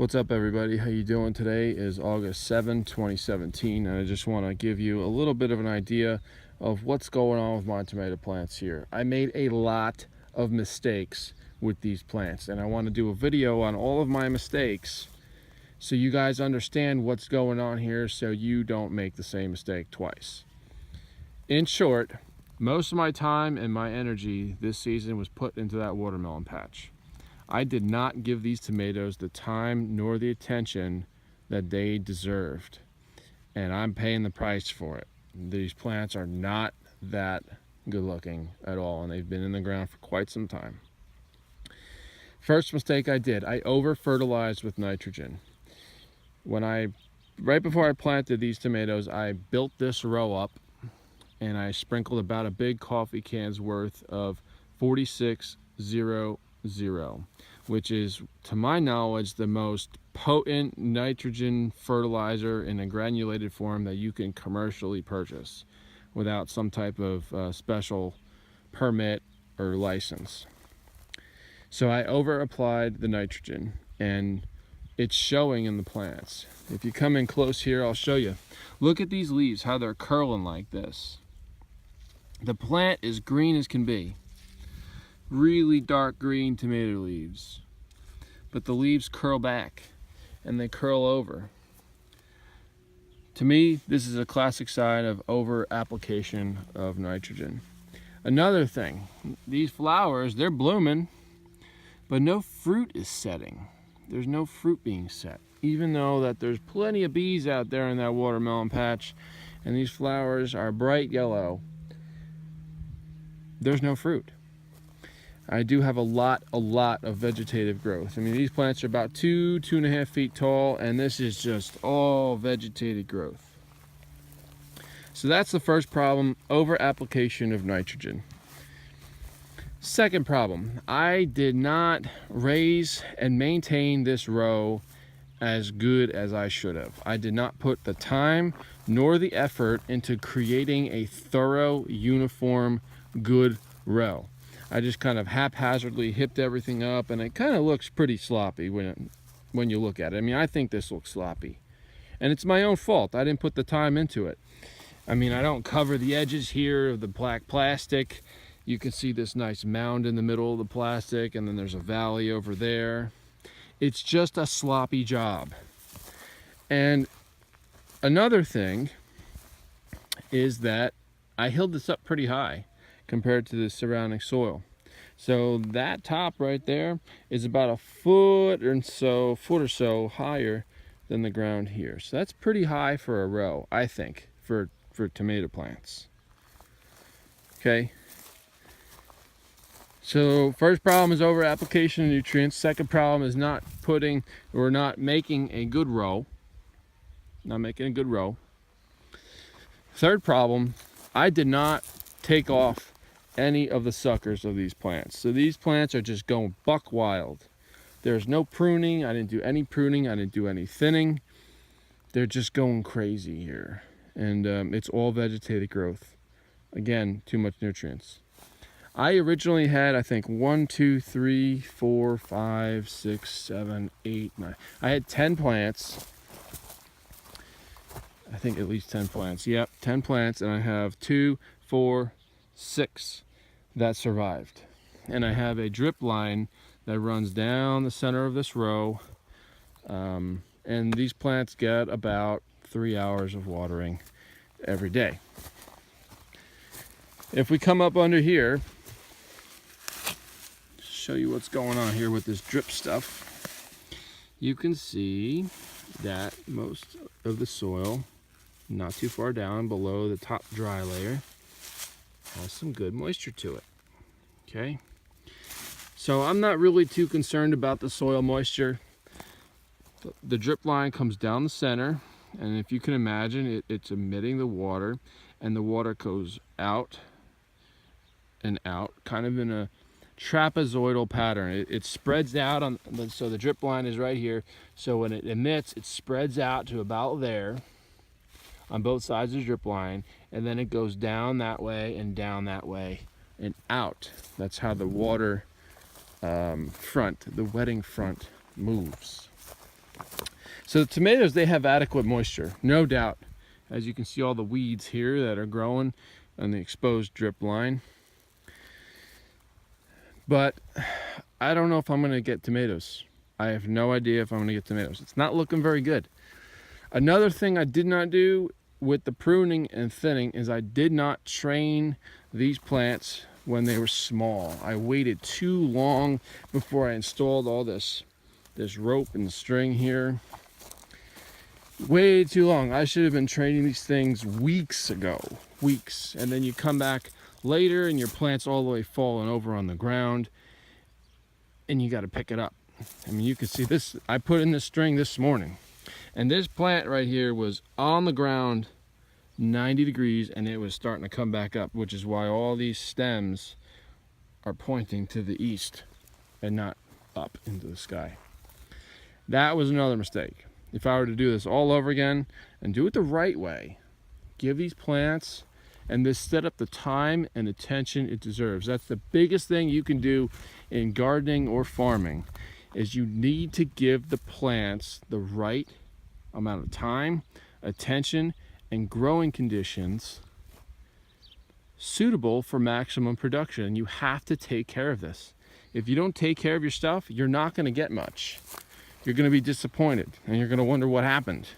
What's up, everybody? How you doing? Today is August 7, 2017, and I just want to give you a little bit of an idea of what's going on with my tomato plants here. I made a lot of mistakes with these plants, and I want to do a video on all of my mistakes so you guys understand what's going on here so you don't make the same mistake twice. In short, most of my time and my energy this season was put into that watermelon patch. I did not give these tomatoes the time nor the attention that they deserved, and I'm paying the price for it. These plants are not that good looking at all, and they've been in the ground for quite some time. First mistake I did, I over fertilized with nitrogen. Right before I planted these tomatoes, I built this row up and I sprinkled about a big coffee can's worth of 4600, which is, to my knowledge, the most potent nitrogen fertilizer in a granulated form that you can commercially purchase without some type of special permit or license. So I over applied the nitrogen, and it's showing in the plants. If you come in close here, I'll show you. Look at these leaves, how they're curling like this. The plant is green as can be. Really dark green tomato leaves, but the leaves curl back and they curl over. To me, this is a classic sign of over application of nitrogen. Another thing, these flowers, they're blooming, but no fruit is setting. There's no fruit being set, even though that there's plenty of bees out there in that watermelon patch, and these flowers are bright yellow. There's no fruit. I do have a lot of vegetative growth. I mean, these plants are about 2.5 feet tall, and this is just all vegetated growth. So that's the first problem, over application of nitrogen. Second problem, I did not raise and maintain this row as good as I should have. I did not put the time nor the effort into creating a thorough, uniform, good row. I just kind of haphazardly hipped everything up, and it kind of looks pretty sloppy when you look at it. I mean, I think this looks sloppy, and it's my own fault. I didn't put the time into it. I mean, I don't cover the edges here of the black plastic. You can see this nice mound in the middle of the plastic, and then there's a valley over there. It's just a sloppy job. And another thing is that I hilled this up pretty high compared to the surrounding soil. So that top right there is about a foot or so higher than the ground here. So that's pretty high for a row, I think, for tomato plants. Okay. So first problem is over application of nutrients. Second problem is not making a good row. Third problem, I did not take off any of the suckers of these plants. So these plants are just going buck wild. There's no pruning. I didn't do any pruning. I didn't do any thinning. They're just going crazy here. And it's all vegetated growth. Again, too much nutrients. I originally had, I think, 1, 2, 3, 4, 5, 6, 7, 8, 9. I had 10 plants. I think at least 10 plants. Yep, 10 plants, and I have 2, 4, 6 that survived. And I have a drip line that runs down the center of this row. And these plants get about 3 hours of watering every day. If we come up under here, show you what's going on here with this drip stuff, you can see that most of the soil, not too far down below the top dry layer, has some good moisture to it. Okay, so I'm not really too concerned about the soil moisture. The drip line comes down the center, and if you can imagine, it's emitting the water, and the water goes out and out, kind of in a trapezoidal pattern. It spreads out so the drip line is right here. So when it emits, it spreads out to about there on both sides of the drip line, and then it goes down that way and down that way and out. That's how the water front, the wetting front, moves. So the tomatoes, they have adequate moisture, no doubt. As you can see, all the weeds here that are growing on the exposed drip line. But I don't know if I'm going to get tomatoes. I have no idea if I'm going to get tomatoes. It's not looking very good. Another thing I did not do with the pruning and thinning is I did not train these plants when they were small. I waited too long before I installed all this rope and string here. Way too long. I should have been training these things weeks ago. Weeks. And then you come back later and your plant's all the way falling over on the ground and you got to pick it up. I mean, you can see this. I put in this string this morning and this plant right here was on the ground 90 degrees and it was starting to come back up, which is why all these stems are pointing to the east and not up into the sky. That was another mistake. If I were to do this all over again and do it the right way, give these plants and this set up the time and attention it deserves. That's the biggest thing you can do in gardening or farming, is you need to give the plants the right amount of time, attention, and growing conditions suitable for maximum production. And you have to take care of this. If you don't take care of your stuff, you're not going to get much. You're going to be disappointed and you're going to wonder what happened.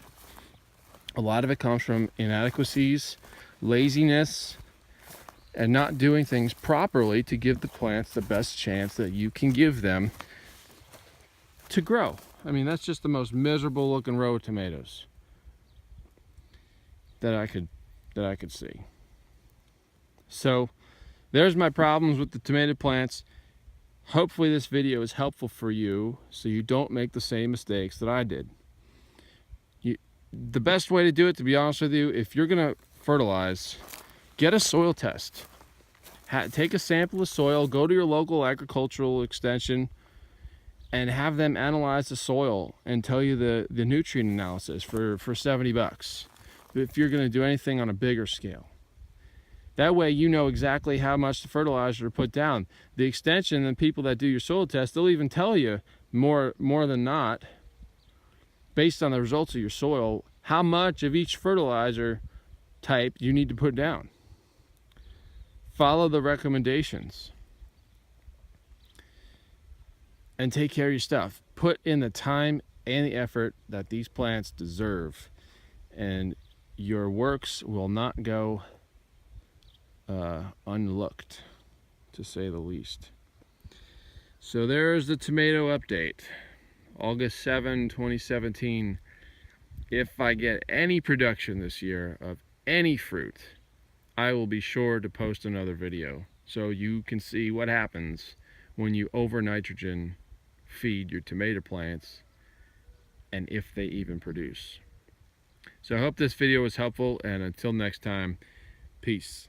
A lot of it comes from inadequacies, laziness, and not doing things properly to give the plants the best chance that you can give them to grow. I mean, that's just the most miserable looking row of tomatoes that I could see. So there's my problems with the tomato plants. Hopefully this video is helpful for you so you don't make the same mistakes that I did. The best way to do it, to be honest with you, if you're going to fertilize, get a soil test. Take a sample of soil, go to your local agricultural extension, and have them analyze the soil and tell you the nutrient analysis for $70 if you're going to do anything on a bigger scale. That way you know exactly how much the fertilizer to put down. The extension and people that do your soil test, they'll even tell you more than not, based on the results of your soil, how much of each fertilizer type you need to put down. Follow the recommendations. And take care of your stuff. Put in the time and the effort that these plants deserve. And your works will not go unlooked, to say the least. So there's the tomato update. August 7, 2017. If I get any production this year of any fruit, I will be sure to post another video so you can see what happens when you over nitrogen feed your tomato plants and if they even produce. So I hope this video was helpful, and until next time, peace.